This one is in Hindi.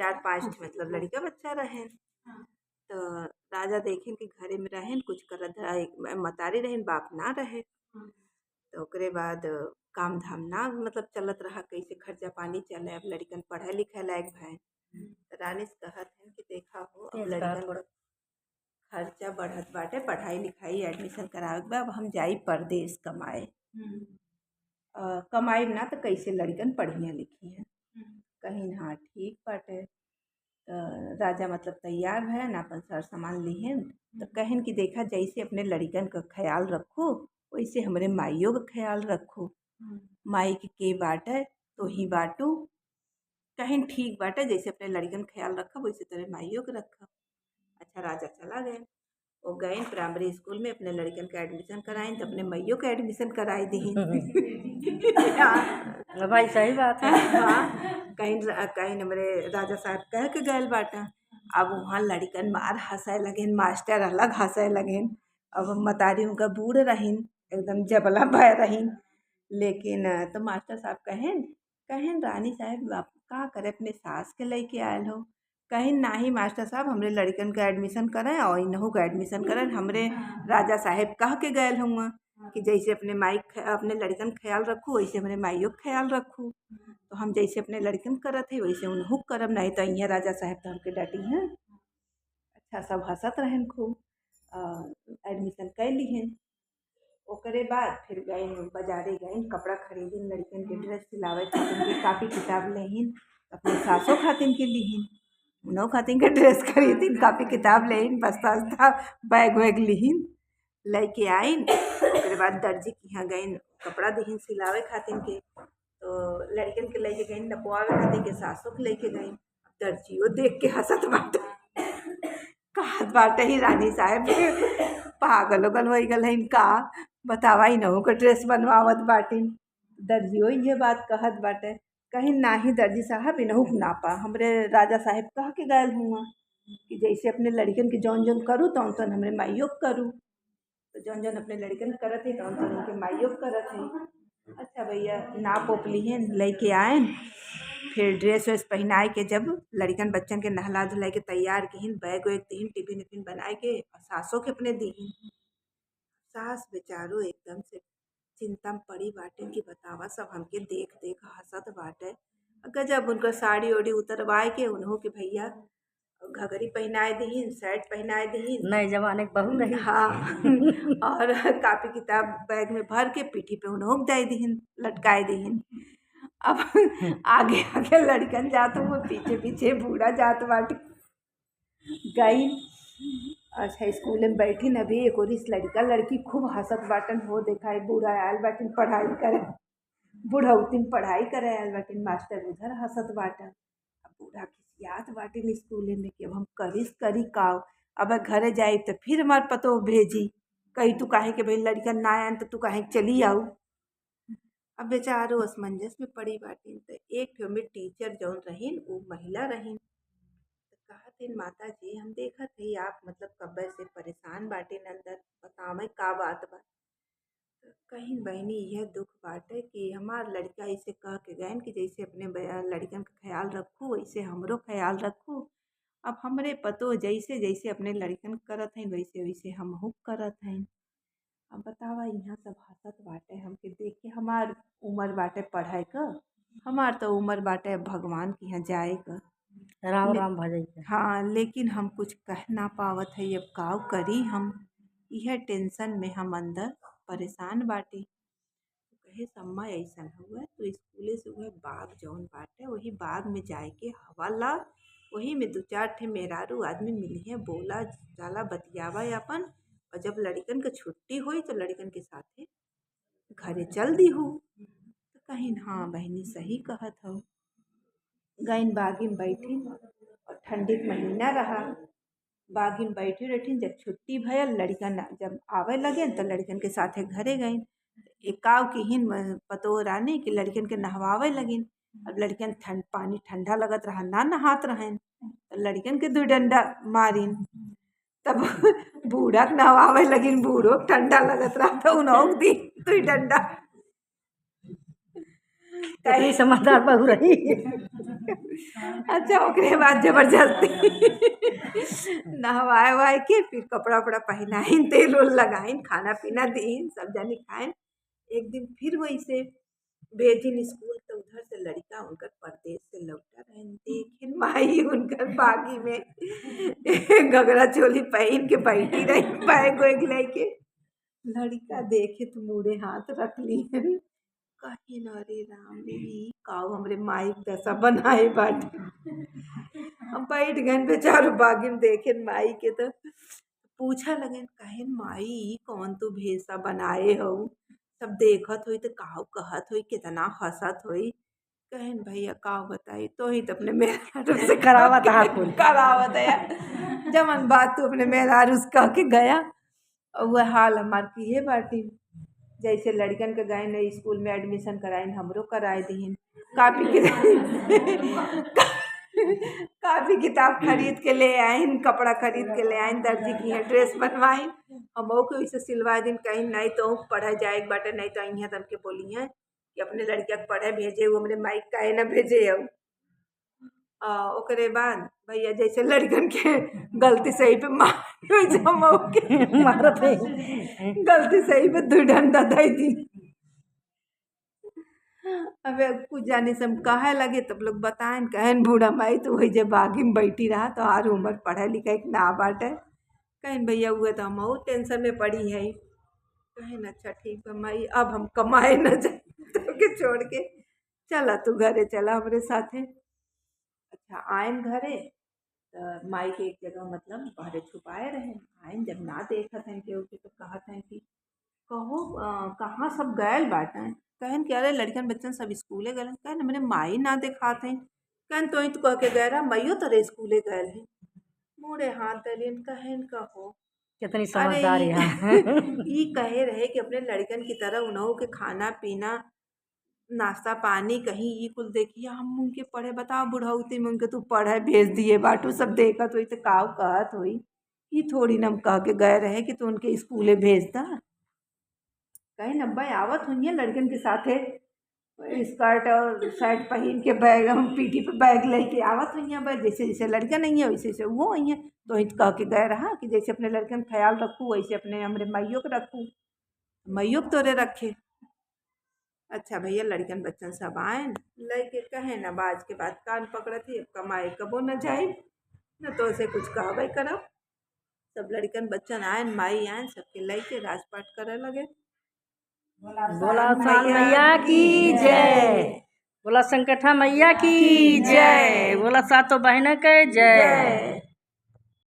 4-5 मतलब लड़का बच्चा रहें। तो राजा देखें कि घरे में रहें कुछ करत मतारी रहें बाप ना रहे। तो ओकरे बाद काम धाम ना मतलब चलत रहा कैसे खर्चा पानी चले। अब लड़कन पढ़े लिखे लायक भैं। तो रानी से कहत हैं कि देखा हो अब लड़कन का खर्चा बढ़त बाटे, पढ़ाई लिखाई एडमिशन करावे के बा। अब हम जाई परदेश कमाए। कमाई ना तो कैसे लड़कन पढ़िया लिखी हैं। कहीं हाँ ठीक बाटे। तो राजा मतलब तैयार है ना अपन सर सामान लिहन। तो कहन कि देखा जैसे अपने लड़कन का ख्याल रखो वैसे हमरे माइयों का ख्याल रखो। माई के बाटे तो ही बाटू। कहन ठीक बाटे जैसे अपने लड़कन ख्याल रखा वैसे तेरे माइयों का रखा। अच्छा राजा चला गए। वो गए प्राइमरी स्कूल में अपने लड़कन का एडमिशन कराएं तो अपने मैयों का एडमिशन कराए दी। भाई सही बात है। हाँ कहीं हमारे राजा साहब कह के गए बाटा। अब वहाँ लड़कन मार हंसे लगेन, मास्टर अलग हंसे लगेन। अब मतारी उनका बूढ़ रहीन एकदम जबला भय रहीन। लेकिन तो मास्टर साहब कहें रानी साहब आप का करे अपने सास के लेके आयल हो। कहीं ना ही मास्टर साहब हमरे लड़कन का एडमिशन करें और इन्हों का एडमिशन करें। हमरे राजा साहब कह के गए होंगे कि जैसे अपने लड़कन ख्याल रखो वैसे हमरे माइयों का ख्याल रखो। तो हम जैसे अपने लड़कन करत है वैसे उन्हों करब, नहीं तो यहाँ राजा साहब तो हमके डांटी हैं। अच्छा सब हंसत रहन खूब। एडमिशन कर लीहन। ओकरे बाद फिर गए बाजारे गए कपड़ा खरीदिन लड़कन के ड्रेस सिलावे खातिन के कापी किताब लेहिन। अपने सासों खातिन के लीहिन उन्हों खातिन के ड्रेस खरीदिन कापी किताब लेहिन बस्ता उस्ता बैग वैग लीहिन लेके आइन। उसके बाद दर्जी के यहाँ गए कपड़ा दीहिन सिलावे खातिन के। तो लड़कन के लेके गई नपवावे खातिन के सासों के लेके गई। दर्जियों देख के हंसत बाटे कहत बाटे ही रानी साहब पागल उगल हो गल है इनका बतावा इनहु के ड्रेस बनवावत बाटिन। दर्जियों ये बात कहत बाटे। कहीं ना ही दर्जी साहब इनहु नापा हमरे राजा साहब कह के गए हुआ कि जैसे अपने लड़कन के जौन जौन करूँ तौन तौन हमरे माइयों करूँ। तो जौन जौन अपने लड़कन करत है तौन तौन उनके माइयों करत है। अच्छा भैया नाप ओप लिहन लेके आएन। फिर ड्रेस वेस पहनाए के जब लड़कन बच्चन के नहला धुलाई के तैयार किहिन बैग वैग दीहिन टिफिन विफिन बनाए के और सासों के अपने दीहिन। सास बेचारो एकदम से चिंता में पड़ी बाटे कि बतावा सब हमके देख देख हंसत बाटे। गजब उनका साड़ी ओड़ी उतरवाए के उन्हों के भैया घघरी पहनाए दीहिन शर्ट पहनाए दीहिन। नए जमाने के बहू नहीं। हाँ और कापी किताब बैग में भर के पीठी पे उन्हों दे दीहिन लटकाए दीहिन। अब आगे आगे लड़कन जात हुए पीछे पीछे बूढ़ा जात बाटे गई। अच्छा स्कूल में बैठी न अभी एक और इस लड़का लड़की खूब हंसत बाटन हो देखा बूढ़ा आयल बाटिन पढ़ाई करे बुढ़ौतिन पढ़ाई करे आयल बाटिन मास्टर उधर हंसत बाटन। अब बूढ़ा खिसियात बाटिन स्कूल में कि अब हम करी काव। अब घरे जाए तो फिर हमार पतो भेजी कही तू काहे के भाई लड़कन ना आयन तो तू काहे चली आऊ। अब बेचारो असमंजस में पड़ी बाटिन। तो एक ठो में टीचर जौन रहीन वो महिला रहीन। तो कहत माता जी हम देखत है आप मतलब कब्बे से परेशान बाटिन अंदर बतावे का बात बा। तो कहीं बहनी यह दुख बाटे कि हमार लड़का इसे कह के गए कि जैसे अपने लड़कन का ख्याल रखो वैसे हमरो ख्याल रखो। अब हमरे पतो जैसे जैसे अपने लड़कन करत हैं वैसे वैसे हमहू करत हैं। अब बतावा यहाँ सब हंसत बाटे हमके देख के। हमार उम्र बाटे पढ़ाई का हमार तो उम्र बाटे भगवान के यहाँ जाए का राम राम भजई। हाँ लेकिन हम कुछ कह ना पावत है अब काव करी हम। यह टेंशन में हम अंदर परेशान बाटे। कहे सम्मा ऐसा हुआ तो स्कूले से वह बाग जौन बाटे वही बाग में जाए के हवा ला। वही में 2-4 ठे मेहरारू आदमी मिलिए बोला जाला बतियावा अपन। और जब लड़कन के छुट्टी हुई तो लड़कन के साथे घरे चल दी हूँ। तो कहीं हाँ बहनी सही कहत हो। गईन बागी में बैठी और ठंडी के महीना रहा बागी में बैठी रहती। जब छुट्टी भयल लड़कन जब आवे लगे तो लड़कन के साथे घरे गईन। एकाव की हिन पतो रानी कि लड़कन के नहवावे लगिन। अब लड़कन पानी ठंडा लगत रहा ना नहात रहें तो लड़कन के 2 डंडा मारिन। तब बूढ़ा के नहवावे लगिन बूढ़ो ठंडा लगत रहा तो उन्हों दी 2 डंडा। कितनी समझदार बहू रही। अच्छा ओकरे बाद जबरदस्ती नहवाए वहाए के फिर कपड़ा उपड़ा पहनाइन, तेल उल लगाइन, खाना पीना दीन, सब जनी खाइन। एक दिन फिर वैसे भेजिन स्कूल तो उधर से लड़का उनकर परदेश से लौटा रहन, देखिन माई उनकर बागी में घगरा चोली पहन के बैठी रही, बैग वैग लेके। लड़का देखे तो मुड़े हाथ रख लिहन, कहिन अरे राम रे ई काऊ हमरे माई के दशा बनाए बाटे। हम बैठ गए बेचारो बागी में, देखे माई के तो पूछा लगन, कहिन माई ई कौन तू भेषा बनाए हो, सब देखत होई तो काऊ कहत होई, कितना हंसत होई। कहिन भैया काऊ बताई, तो ही तो अपने मेहरारू से करावत हा कुल। करावत है जमन बात तू अपने मेहरारू से कह के गया, और वह हाल हमार की है बाटी। जैसे लड़कन के गए नए स्कूल में एडमिशन कराइन, हमरो कराए दीन, कापी कापी किताब खरीद के ले आइन, कपड़ा खरीद के ले आइन, दर्जी की है ड्रेस बनवाइन, हमो के वैसे सिलवा दिन। कहीं नहीं तो पढ़े जाए बाटे, नहीं तो अहियाँ तब के बोली हैं कि अपने लड़किया के पढ़े भेजे वो हमरे माइक काहे न भेजे हो। ओकरे बाद भैया जैसे लड़कन के गलती सही पे मार वैसे हमो के मारत है। गलती सही पे दू डंडा दे दी। अबे कुछ जाने से हम कहे लगे तब लोग बताएं, कहन बूढ़ा माई तो वही जब बागी में बैठी रहा तो आर उम्र पढ़े लिखे के ना बाटे। कहन भैया हुए तो हम बहुत टेंशन में पड़ी है। कहन अच्छा ठीक है माई, अब हम कमाए न जाए तो के छोड़ के चला तू घरे चला हमरे साथे। अच्छा आयन घरे तो माई के एक जगह मतलब बाहरे छुपाए रहे। आयन जब ना देखत हैं केहू के तो कहत हैं कि कहो कहाँ सब गयल बाटे। कहन कि अरे लड़कन बच्चन सब स्कूले गए। कहन हमने माई ना दिखाते हैं। कहन तो ही तो कह के गए रहा मइयो तोरे स्कूले गए हैं। मुड़े हाथ दलियन कहन कहो कितनी अरे समझदार यहाँ। ई कहे रहे कि अपने लड़कन की तरह उन्हों के खाना पीना नाश्ता पानी कहीं ई कुल देखिए हम उनके पढ़े बताओ बुढ़ौती में उनके तू पढ़े भेज दिए बाटू सब देखत हुई तो काव कहत हुई। ई थोड़ी न हम कह के गए रहे कि तू उनके स्कूले भेज दा। कहीं नब्बे आवत हुई है लड़कन के साथे स्कर्ट और शर्ट पहन के बैग हम पीठी पे बैग लेके आवत हुई हैं। जैसे जैसे लड़का नहीं है वैसे वैसे वो हुई हैं। तो ही कह के गए रहा कि जैसे अपने लड़कन का ख्याल रखूँ वैसे अपने हमरे माइयों को रखूँ, माइयों को तोरे रखे। अच्छा भैया लड़कन बच्चन सब आए लेके कहे न बाज के बाद कान पकड़ती अब कमाए कबो न जाए न तो उसे कुछ कहबे करो। सब लड़कन बच्चन आए माई आए सबके लेके राजपाट करे लगे। बोला शान मैया की जय, बोला संकटा मैया की जय, बोला सातों बहन के जय।